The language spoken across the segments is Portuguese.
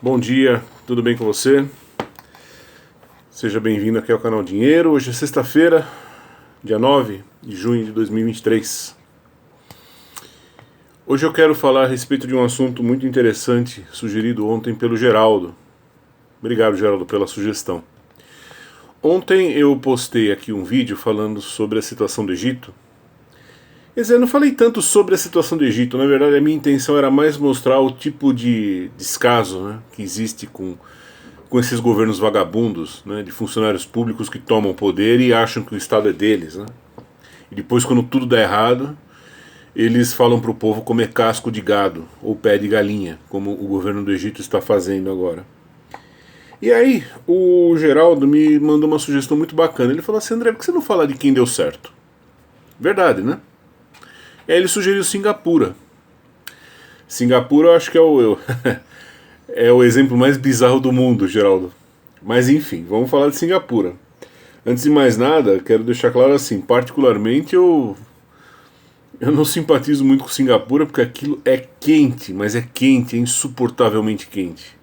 Bom dia, tudo bem com você? Seja bem-vindo aqui ao canal Dinheiro. Hoje é sexta-feira, dia 9 de junho de 2023. Hoje eu quero falar a respeito de um assunto muito interessante sugerido ontem pelo Geraldo. Obrigado, Geraldo, pela sugestão. Ontem eu postei aqui um vídeo falando sobre a situação do Egito. Quer dizer, eu não falei tanto sobre a situação do Egito, na verdade a minha intenção era mais mostrar o tipo de descaso, né, que existe com esses governos vagabundos, né, de funcionários públicos que tomam poder e acham que o Estado é deles, né? E depois, quando tudo dá errado, eles falam para o povo comer casco de gado ou pé de galinha, como o governo do Egito está fazendo agora. E aí, o Geraldo me mandou uma sugestão muito bacana. Ele falou assim: André, por que você não fala de quem deu certo? Verdade, né? E aí ele sugeriu Singapura. Singapura eu acho que é o exemplo mais bizarro do mundo, Geraldo. Mas enfim, vamos falar de Singapura. Antes de mais nada, quero deixar claro assim, particularmente eu não simpatizo muito com Singapura porque aquilo é quente, mas é quente, é insuportavelmente quente.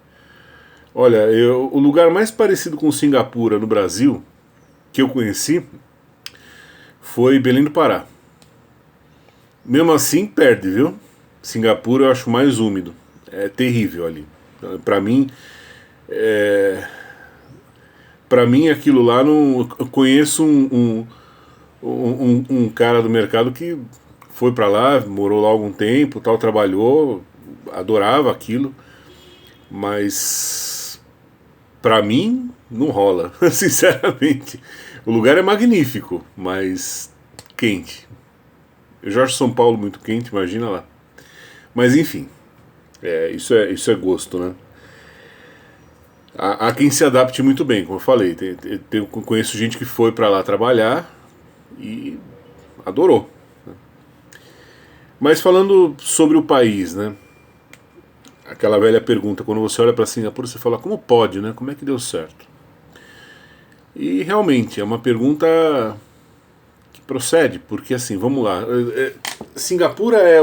Olha, o lugar mais parecido com Singapura no Brasil, que eu conheci, foi Belém do Pará. Mesmo assim, perde, viu? Singapura eu acho mais úmido. É terrível ali. Pra mim, aquilo lá não. Eu conheço um cara do mercado que foi pra lá, morou lá algum tempo, tal, trabalhou, adorava aquilo, mas pra mim não rola, sinceramente. O lugar é magnífico, mas quente. Eu já acho São Paulo muito quente, imagina lá. Mas enfim, isso é gosto, né? Há quem se adapte muito bem, como eu falei. Conheço gente que foi pra lá trabalhar e adorou. Mas falando sobre o país, né? Aquela velha pergunta, quando você olha pra Singapura, você fala, como pode, né? Como é que deu certo? E realmente, é uma pergunta que procede, porque assim, vamos lá. Singapura é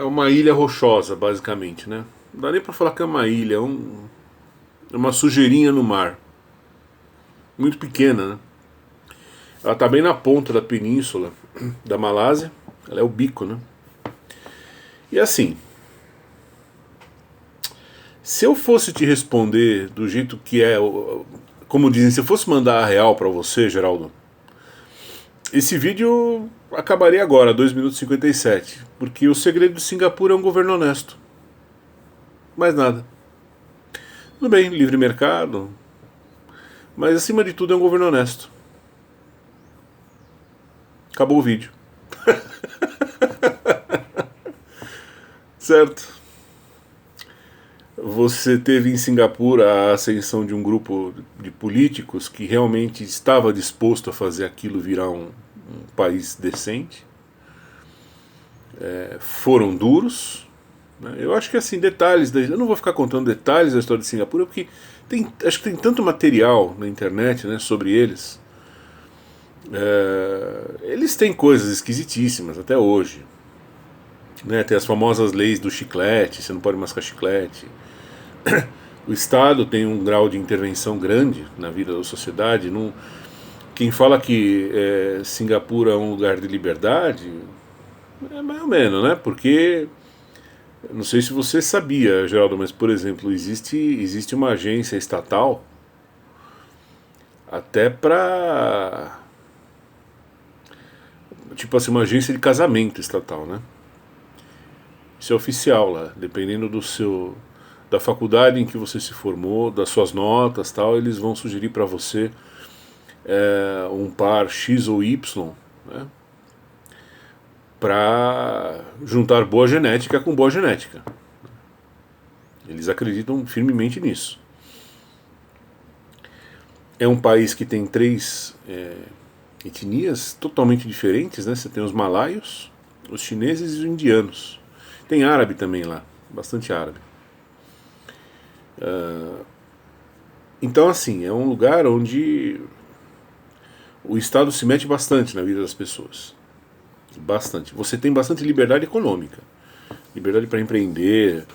uma ilha rochosa, basicamente, né? Não dá nem pra falar que é uma ilha, é uma sujeirinha no mar. Muito pequena, né? Ela tá bem na ponta da península da Malásia. Ela é o bico, né? E assim, se eu fosse te responder do jeito que é, como dizem, se eu fosse mandar a real pra você, Geraldo, esse vídeo acabaria agora, 2 minutos e 57, porque o segredo de Singapura é um governo honesto. Mais nada. Tudo bem, livre mercado, mas acima de tudo é um governo honesto. Acabou o vídeo. Certo? Você teve em Singapura a ascensão de um grupo de políticos que realmente estava disposto a fazer aquilo virar um país decente. Foram duros. Né? Eu acho que assim, detalhes. Eu não vou ficar contando detalhes da história de Singapura, porque acho que tem tanto material na internet, né, sobre eles. Eles têm coisas esquisitíssimas até hoje. Né? Tem as famosas leis do chiclete, você não pode mascar chiclete. O Estado tem um grau de intervenção grande na vida da sociedade. Quem fala que Singapura é um lugar de liberdade é mais ou menos, né? Porque não sei se você sabia, Geraldo, mas por exemplo, existe uma agência estatal até pra, tipo assim, uma agência de casamento estatal, né? Isso é oficial lá, dependendo da faculdade em que você se formou, das suas notas, tal, eles vão sugerir para você um par X ou Y, né, para juntar boa genética com boa genética. Eles acreditam firmemente nisso. É um país que tem 3 etnias totalmente diferentes, né? Você tem os malaios, os chineses e os indianos. Tem árabe também lá, bastante árabe. Então assim, é um lugar onde o Estado se mete bastante na vida das pessoas. Bastante. Você tem bastante liberdade econômica. liberdade para empreender.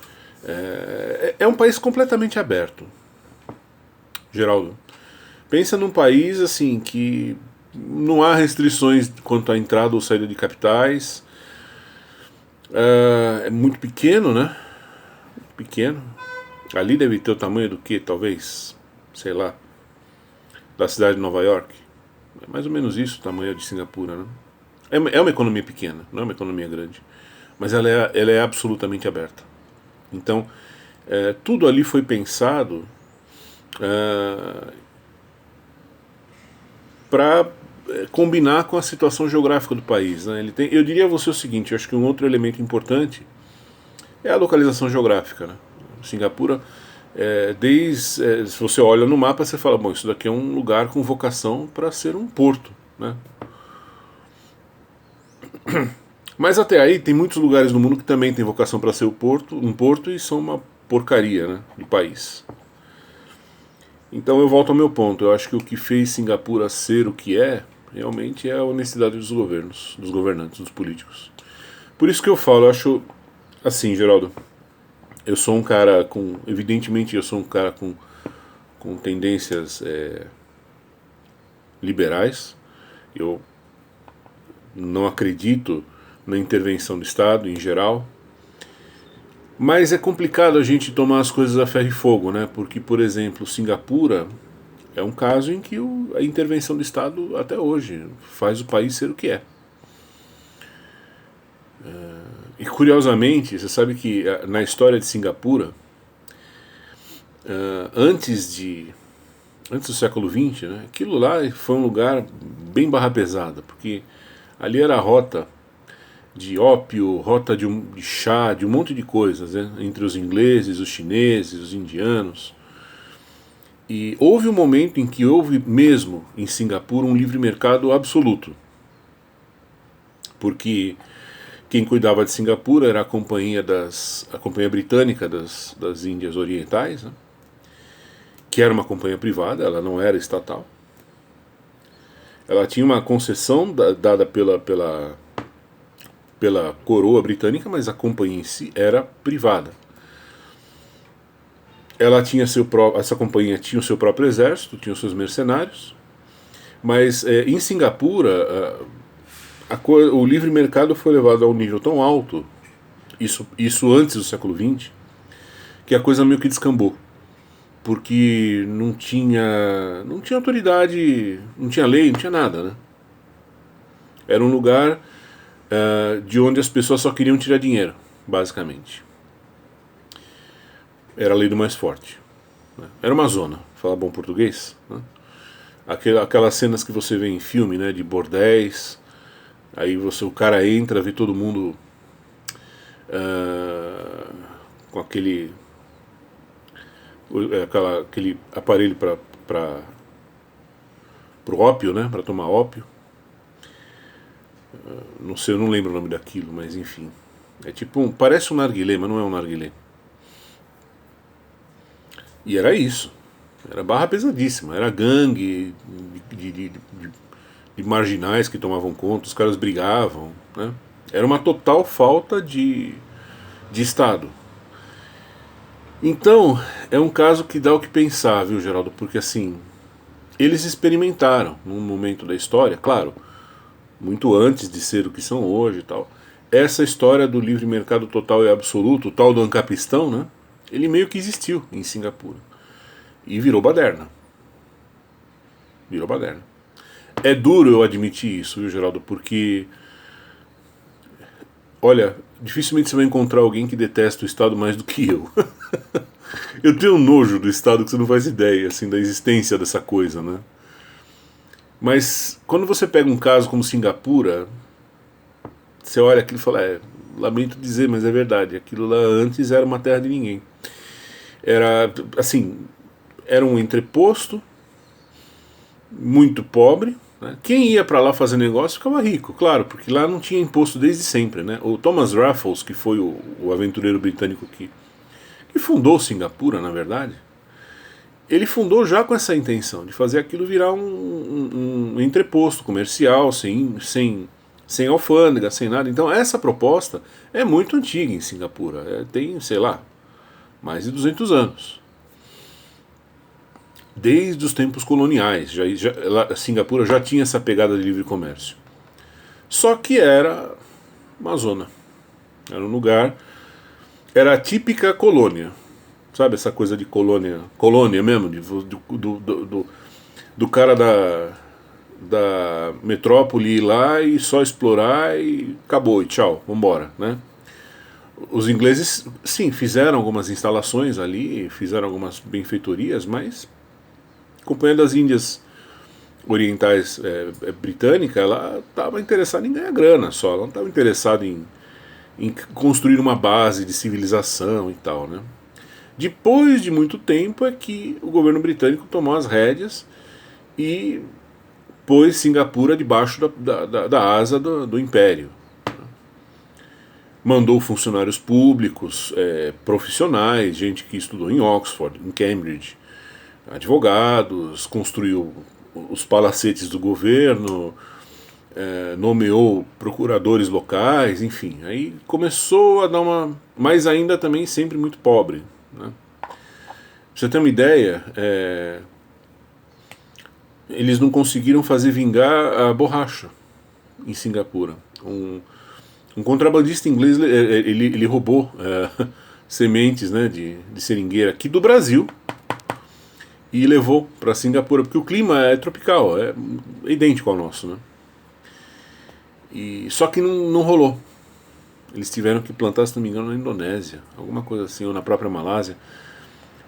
É um país completamente aberto, Geraldo. Pensa num país assim que não há restrições quanto à entrada ou saída de capitais. É muito pequeno, né? Pequeno. Ali deve ter o tamanho do que, talvez, sei lá, da cidade de Nova York. É mais ou menos isso o tamanho de Singapura, né? É uma economia pequena, não é uma economia grande. Mas ela é absolutamente aberta. Então, tudo ali foi pensado para combinar com a situação geográfica do país, né? Eu diria a você o seguinte, eu acho que um outro elemento importante é a localização geográfica, né? Singapura, se você olha no mapa, você fala, bom, isso daqui é um lugar com vocação para ser um porto, né? Mas até aí tem muitos lugares no mundo que também tem vocação para ser um porto e são uma porcaria, né, de país. Então eu volto ao meu ponto, eu acho que o que fez Singapura ser o que é, realmente é a honestidade dos governos, dos governantes, dos políticos. Por isso que eu falo, eu acho assim, Geraldo, eu sou um cara com, evidentemente eu sou um cara com tendências liberais, eu não acredito na intervenção do Estado em geral, mas é complicado a gente tomar as coisas a ferro e fogo, né? Porque, por exemplo, Singapura é um caso em que a intervenção do Estado até hoje faz o país ser o que é. E curiosamente, você sabe que na história de Singapura, antes do século XX, né, aquilo lá foi um lugar bem barra pesada, porque ali era a rota de ópio, rota de chá, de um monte de coisas, né, entre os ingleses, os chineses, os indianos. E houve um momento em que houve mesmo em Singapura um livre mercado absoluto, porque quem cuidava de Singapura era a companhia britânica das Índias Orientais, né, que era uma companhia privada, ela não era estatal. Ela tinha uma concessão dada pela coroa britânica, mas a companhia em si era privada. Essa companhia tinha o seu próprio exército, tinha os seus mercenários, mas em Singapura o livre mercado foi levado a um nível tão alto, isso antes do século XX, que a coisa meio que descambou, porque não tinha autoridade, não tinha lei, não tinha nada, né? Era um lugar de onde as pessoas só queriam tirar dinheiro, basicamente. Era a lei do mais forte, né? Era uma zona, falar bom português, né? Aquelas cenas que você vê em filme, né, de bordéis, aí o cara entra, vê todo mundo com aquele aparelho para o ópio, né, para tomar ópio. Não sei, eu não lembro o nome daquilo, mas enfim. É tipo parece um narguilé, mas não é um narguilé. E era isso. Era barra pesadíssima. Era gangue de marginais que tomavam conta, os caras brigavam, né? Era uma total falta de Estado. Então, é um caso que dá o que pensar, viu, Geraldo? Porque assim, eles experimentaram num momento da história, claro, muito antes de ser o que são hoje e tal. Essa história do livre mercado total e absoluto, o tal do ancapistão, né? Ele meio que existiu em Singapura. E virou baderna. Virou baderna. É duro eu admitir isso, viu, Geraldo? Porque, olha, dificilmente você vai encontrar alguém que detesta o Estado mais do que eu. Eu tenho um nojo do Estado que você não faz ideia, assim, da existência dessa coisa, né? Mas quando você pega um caso como Singapura, você olha aquilo e fala, lamento dizer, mas é verdade, aquilo lá antes era uma terra de ninguém. Era, assim, era um entreposto muito pobre, né? Quem ia para lá fazer negócio ficava rico, claro, porque lá não tinha imposto desde sempre, né? O Thomas Raffles, que foi o aventureiro britânico que fundou Singapura, na verdade, ele fundou já com essa intenção de fazer aquilo virar um entreposto comercial, sem sem alfândega, sem nada. Então essa proposta é muito antiga em Singapura, tem, sei lá, mais de 200 anos. Desde os tempos coloniais, Singapura já tinha essa pegada de livre comércio. Só que era uma zona, era um lugar, era a típica colônia, sabe essa coisa de colônia, colônia mesmo, do cara da metrópole ir lá e só explorar e acabou, e tchau, vambora, né? Os ingleses, sim, fizeram algumas instalações ali, fizeram algumas benfeitorias, mas a Companhia das Índias Orientais britânica, ela estava interessada em ganhar grana só, ela não estava interessada em construir uma base de civilização e tal, né? Depois de muito tempo é que o governo britânico tomou as rédeas e pôs Singapura debaixo da asa do império. Mandou funcionários públicos, profissionais, gente que estudou em Oxford, em Cambridge, advogados, construiu os palacetes do governo, nomeou procuradores locais, enfim. Aí começou a dar uma... Mas ainda também sempre muito pobre, né? Pra você ter uma ideia, eles não conseguiram fazer vingar a borracha em Singapura. Um contrabandista inglês, ele roubou sementes, né, de seringueira aqui do Brasil e levou para Singapura, porque o clima é tropical, é idêntico ao nosso, né? Só que não rolou. Eles tiveram que plantar, se não me engano, na Indonésia, alguma coisa assim, ou na própria Malásia.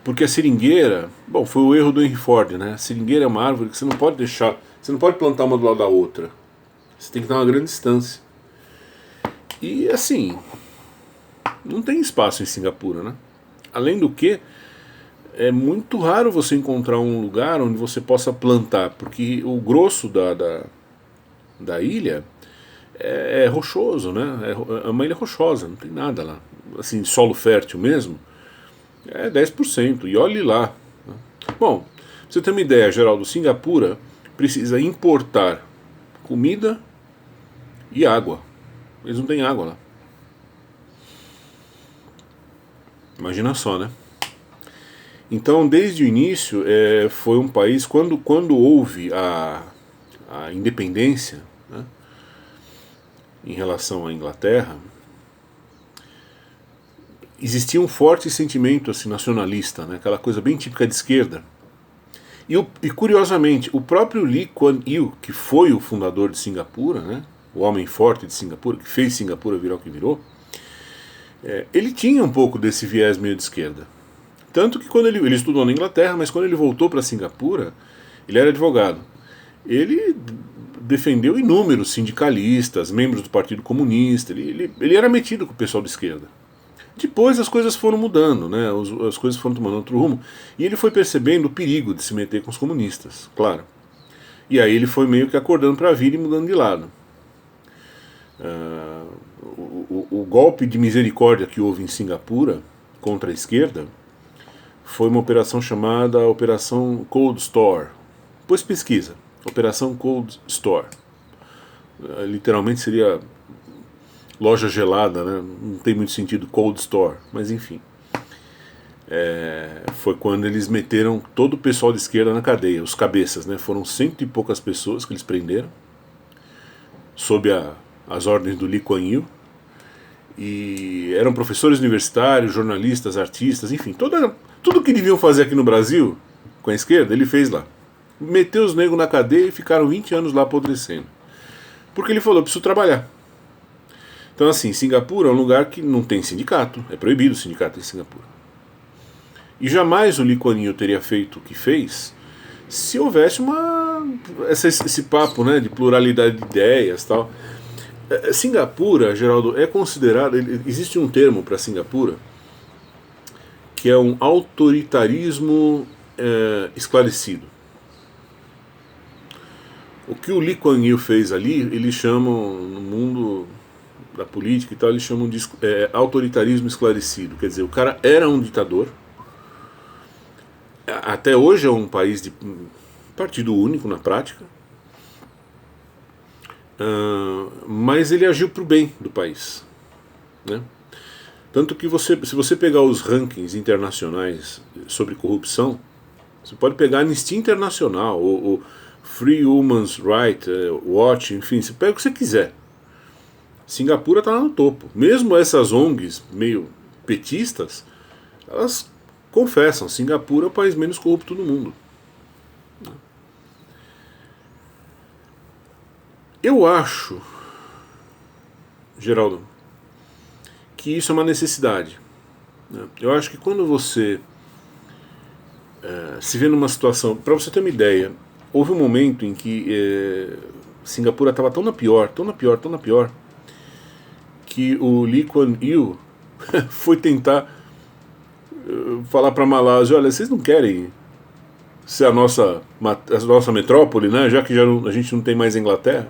Porque a seringueira, bom, foi o erro do Henry Ford, né? A seringueira é uma árvore que você não pode deixar, você não pode plantar uma do lado da outra. Você tem que dar uma grande distância. E assim, não tem espaço em Singapura, né? Além do que, é muito raro você encontrar um lugar onde você possa plantar, porque o grosso da ilha é rochoso, né? É uma ilha rochosa, não tem nada lá. Assim, solo fértil mesmo, é 10%, e olhe lá. Bom, pra você ter uma ideia, Geraldo, Singapura precisa importar comida e água. Eles não têm água lá. Imagina só, né? Então, desde o início, foi um país, quando houve a independência, né, em relação à Inglaterra, existia um forte sentimento assim, nacionalista, né, aquela coisa bem típica de esquerda. E curiosamente, o próprio Lee Kuan Yew, que foi o fundador de Singapura, né, o homem forte de Singapura, que fez Singapura virar o que virou, ele tinha um pouco desse viés meio de esquerda. Tanto que quando ele estudou na Inglaterra, mas quando ele voltou para Singapura, ele era advogado. Ele defendeu inúmeros sindicalistas, membros do Partido Comunista, ele era metido com o pessoal de esquerda. Depois as coisas foram mudando, né? As coisas foram tomando outro rumo, e ele foi percebendo o perigo de se meter com os comunistas, claro. E aí ele foi meio que acordando para a vida e mudando de lado. O golpe de misericórdia que houve em Singapura contra a esquerda foi uma operação chamada Operação Cold Store. Depois pesquisa, Operação Cold Store. Literalmente seria loja gelada, né? Não tem muito sentido Cold Store, mas enfim. Foi quando eles meteram todo o pessoal de esquerda na cadeia, os cabeças, né? Foram 100 e poucas pessoas que eles prenderam, sob as ordens do Lee Kuan Yew. E eram professores universitários, jornalistas, artistas, enfim, tudo que deviam fazer aqui no Brasil com a esquerda, ele fez lá. Meteu os negros na cadeia e ficaram 20 anos lá apodrecendo. Porque ele falou, preciso trabalhar. Então assim, Singapura é um lugar que não tem sindicato, é proibido o sindicato em Singapura. E jamais o Lee Kuan Yew teria feito o que fez se houvesse esse papo, né, de pluralidade de ideias e tal. Singapura, Geraldo, é considerado, existe um termo para Singapura que é um autoritarismo esclarecido. O que o Lee Kuan Yew fez ali, eles chamam, no mundo da política e tal, eles chamam de autoritarismo esclarecido. Quer dizer, o cara era um ditador, até hoje é um país de partido único na prática, mas ele agiu para o bem do país, né? Tanto que se você pegar os rankings internacionais sobre corrupção, você pode pegar a Anistia Internacional, o Free Human Rights Watch, enfim, você pega o que você quiser. Singapura está lá no topo. Mesmo essas ONGs meio petistas, elas confessam, Singapura é o país menos corrupto do mundo. Eu acho, Geraldo, que isso é uma necessidade. Eu acho que quando você se vê numa situação... Para você ter uma ideia, houve um momento em que Singapura estava tão na pior, que o Lee Kuan Yew foi tentar falar para a Malásia, olha, vocês não querem ser a nossa metrópole, né? Já que a gente não tem mais Inglaterra.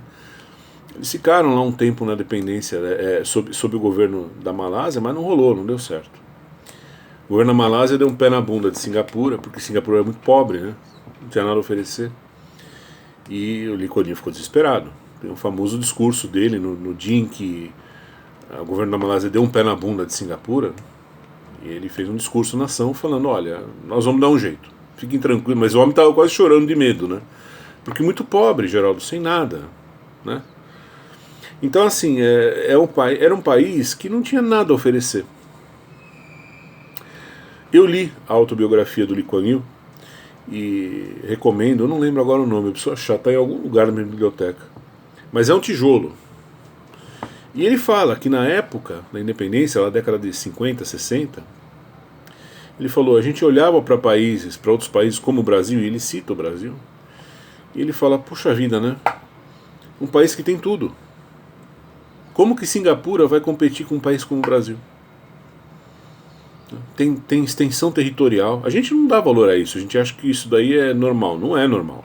Eles ficaram lá um tempo na dependência sob o governo da Malásia, mas não rolou, não deu certo. O governo da Malásia deu um pé na bunda de Singapura, porque Singapura é muito pobre, né? Não tinha nada a oferecer. E o Lee Kuan Yew ficou desesperado. Tem um famoso discurso dele no dia em que o governo da Malásia deu um pé na bunda de Singapura, e ele fez um discurso na nação falando, olha, nós vamos dar um jeito, fiquem tranquilos, mas o homem estava quase chorando de medo, né? Porque muito pobre, Geraldo, sem nada, né? Então assim, era um país que não tinha nada a oferecer. Eu li a autobiografia do Lee Kuan Yew e recomendo, eu não lembro agora o nome, eu preciso achar, está em algum lugar na minha biblioteca, mas é um tijolo. E ele fala que na época da independência, na década de 50, 60, ele falou, a gente olhava para outros países como o Brasil, e ele cita o Brasil, e ele fala, puxa vida, né? Um país que tem tudo. Como que Singapura vai competir com um país como o Brasil? Tem extensão territorial. A gente não dá valor a isso, a gente acha que isso daí é normal. Não é normal.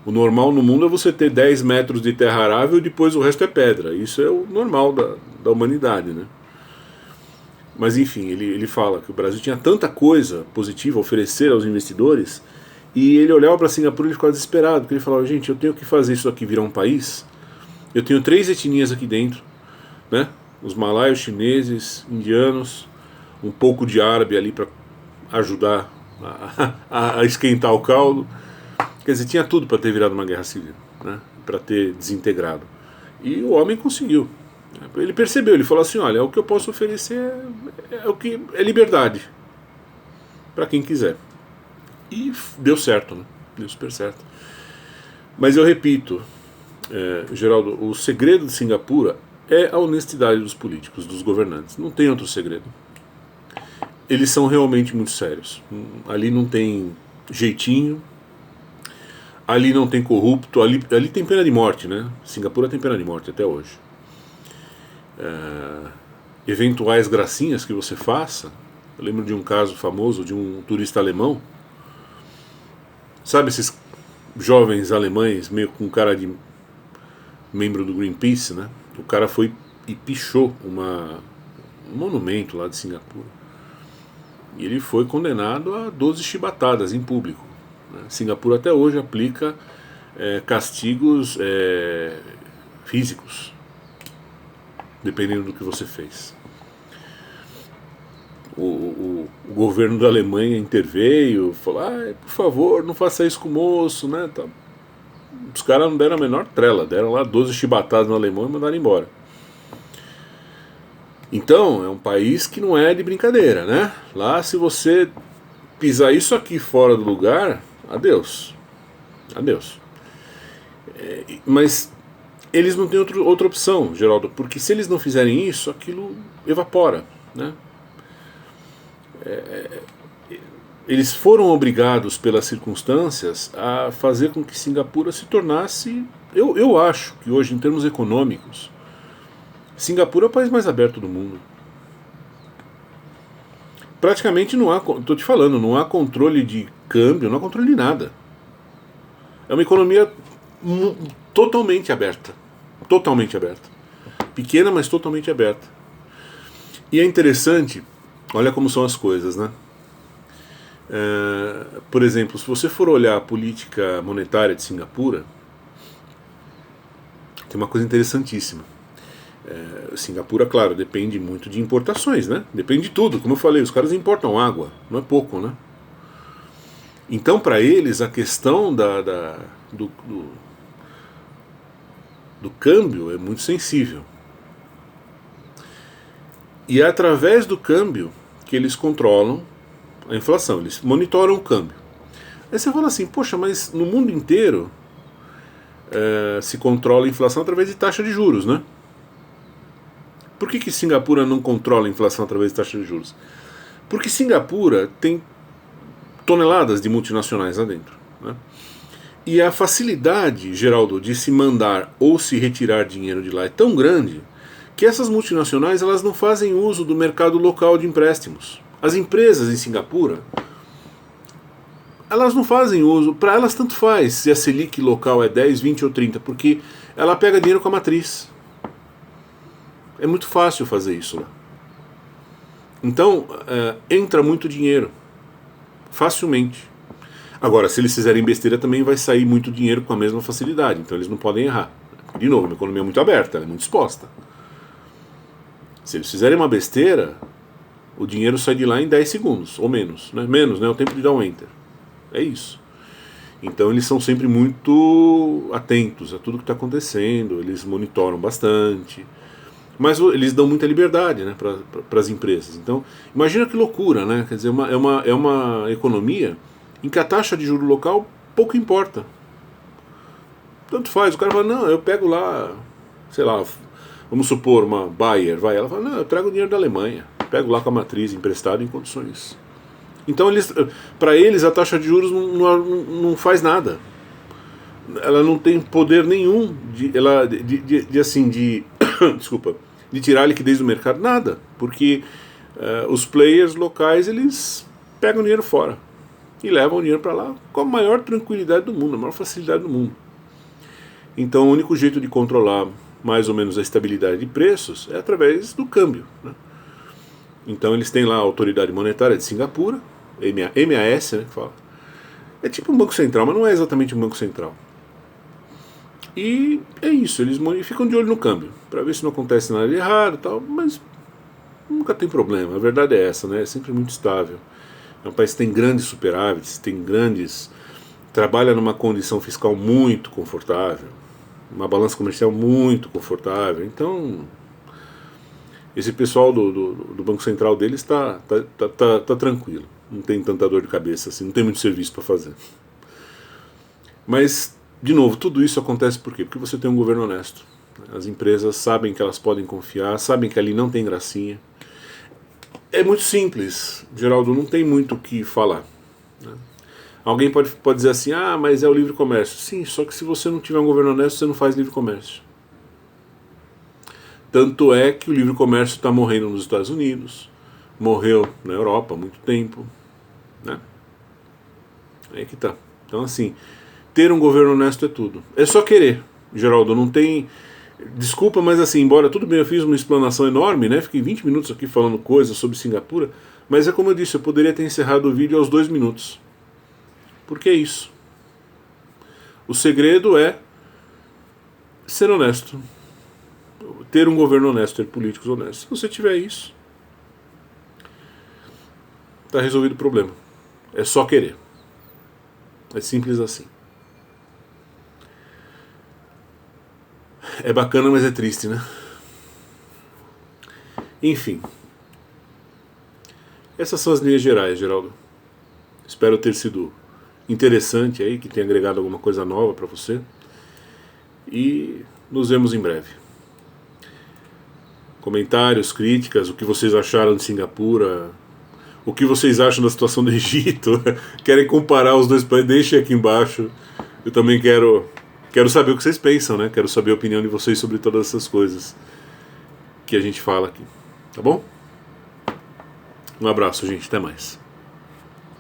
O normal no mundo é você ter 10 metros de terra arável e depois o resto é pedra. Isso é o normal da humanidade, né? Mas enfim, ele fala que o Brasil tinha tanta coisa positiva a oferecer aos investidores, e ele olhava para Singapura e ficava desesperado, porque ele falava, gente, eu tenho que fazer isso aqui virar um país. Eu tenho 3 etnias aqui dentro, né? Os malaios, chineses, indianos, um pouco de árabe ali para ajudar a esquentar o caldo. Quer dizer, tinha tudo para ter virado uma guerra civil, né? Para ter desintegrado. E o homem conseguiu. Ele percebeu, ele falou assim, olha, o que eu posso oferecer é liberdade para quem quiser. E deu certo, né? Deu super certo. Mas eu repito, Geraldo, o segredo de Singapura é a honestidade dos políticos, dos governantes. Não tem outro segredo. Eles são realmente muito sérios. Ali não tem jeitinho, ali não tem corrupto, ali tem pena de morte, né? Singapura tem pena de morte até hoje. Eventuais gracinhas que você faça, eu lembro de um caso famoso de um turista alemão, sabe esses jovens alemães meio com cara de membro do Greenpeace, né? O cara foi e pichou um monumento lá de Singapura, e ele foi condenado a 12 chibatadas em público. Singapura até hoje aplica castigos físicos, dependendo do que você fez. O governo da Alemanha interveio, falou, por favor, não faça isso com o moço, né? Os caras não deram a menor trela, deram lá 12 chibatadas no alemão e mandaram embora. Então, é um país que não é de brincadeira, né? Lá, se você pisar isso aqui fora do lugar, adeus. Adeus. Mas eles não têm outra opção, Geraldo, porque se eles não fizerem isso, aquilo evapora, né? Eles foram obrigados pelas circunstâncias a fazer com que Singapura se tornasse... Eu acho que hoje, em termos econômicos, Singapura é o país mais aberto do mundo. Praticamente não há, estou te falando, não há controle de câmbio, não há controle de nada. É uma economia totalmente aberta. Totalmente aberta. Pequena, mas totalmente aberta. E é interessante, olha como são as coisas, né? Por exemplo, se você for olhar a política monetária de Singapura, tem uma coisa interessantíssima. Singapura, claro, depende muito de importações, né? Depende de tudo. Como eu falei, os caras importam água, não é pouco, né? Então, para eles, a questão do câmbio é muito sensível. E é através do câmbio que eles controlam a inflação, eles monitoram o câmbio. Aí você fala assim, poxa, mas no mundo inteiro se controla a inflação através de taxa de juros, né? Por que Singapura não controla a inflação através de taxa de juros? Porque Singapura tem toneladas de multinacionais lá dentro, né? E a facilidade, Geraldo, de se mandar ou se retirar dinheiro de lá é tão grande que essas multinacionais elas não fazem uso do mercado local de empréstimos. As empresas em Singapura, elas não fazem uso, para elas tanto faz se a Selic local é 10, 20 ou 30, porque ela pega dinheiro com a matriz. É muito fácil fazer isso lá. Então, entra muito dinheiro, facilmente. Agora, se eles fizerem besteira, também vai sair muito dinheiro com a mesma facilidade, então eles não podem errar. De novo, a economia é muito aberta, ela é muito exposta. Se eles fizerem uma besteira, o dinheiro sai de lá em 10 segundos, ou menos, né? Menos, né? O tempo de dar um enter. É isso. Então eles são sempre muito atentos a tudo que está acontecendo, eles monitoram bastante, mas eles dão muita liberdade, né, para as empresas. Então, imagina que loucura, né? Quer dizer, é uma economia em que a taxa de juro local pouco importa. Tanto faz, o cara fala, não, eu pego lá, sei lá, vamos supor uma Bayer, ela fala, não, eu trago dinheiro da Alemanha, pego lá com a matriz emprestado em condições. Então, para eles, a taxa de juros não faz nada. Ela não tem poder nenhum desculpa, de tirar a liquidez do mercado, nada. Porque os players locais, eles pegam o dinheiro fora e levam o dinheiro para lá com a maior tranquilidade do mundo, a maior facilidade do mundo. Então, o único jeito de controlar mais ou menos a estabilidade de preços é através do câmbio, né? Então, eles têm lá a Autoridade Monetária de Singapura, MAS, né, que fala. É tipo um banco central, mas não é exatamente um banco central. E é isso, eles ficam de olho no câmbio, para ver se não acontece nada de errado e tal, mas nunca tem problema, a verdade é essa, né? É sempre muito estável. É um país que tem grandes superávites, trabalha numa condição fiscal muito confortável, uma balança comercial muito confortável. Então, esse pessoal do Banco Central deles tá tranquilo, não tem tanta dor de cabeça assim, não tem muito serviço para fazer. Mas, de novo, tudo isso acontece por quê? Porque você tem um governo honesto. As empresas sabem que elas podem confiar, sabem que ali não tem gracinha. É muito simples, Geraldo, não tem muito o que falar, né? Alguém pode dizer assim, mas é o livre comércio. Sim, só que se você não tiver um governo honesto, você não faz livre comércio. Tanto é que o livre comércio está morrendo nos Estados Unidos, morreu na Europa há muito tempo, né? Aí que tá. Então, assim, ter um governo honesto é tudo. É só querer, Geraldo, não tem... Desculpa, mas assim, embora tudo bem, eu fiz uma explanação enorme, né? Fiquei 20 minutos aqui falando coisas sobre Singapura, mas é como eu disse, eu poderia ter encerrado o vídeo aos 2 minutos. Porque é isso. O segredo é ser honesto. Ter um governo honesto, ter políticos honestos. Se você tiver isso, está resolvido o problema. É só querer. É simples assim. É bacana, mas é triste, né? Enfim. Essas são as linhas gerais, Geraldo. Espero ter sido interessante aí, que tenha agregado alguma coisa nova para você. E nos vemos em breve. Comentários, críticas, o que vocês acharam de Singapura, o que vocês acham da situação do Egito, querem comparar os dois países, deixem aqui embaixo. Eu também quero saber o que vocês pensam, né? Quero saber a opinião de vocês sobre todas essas coisas que a gente fala aqui. Tá bom? Um abraço, gente. Até mais.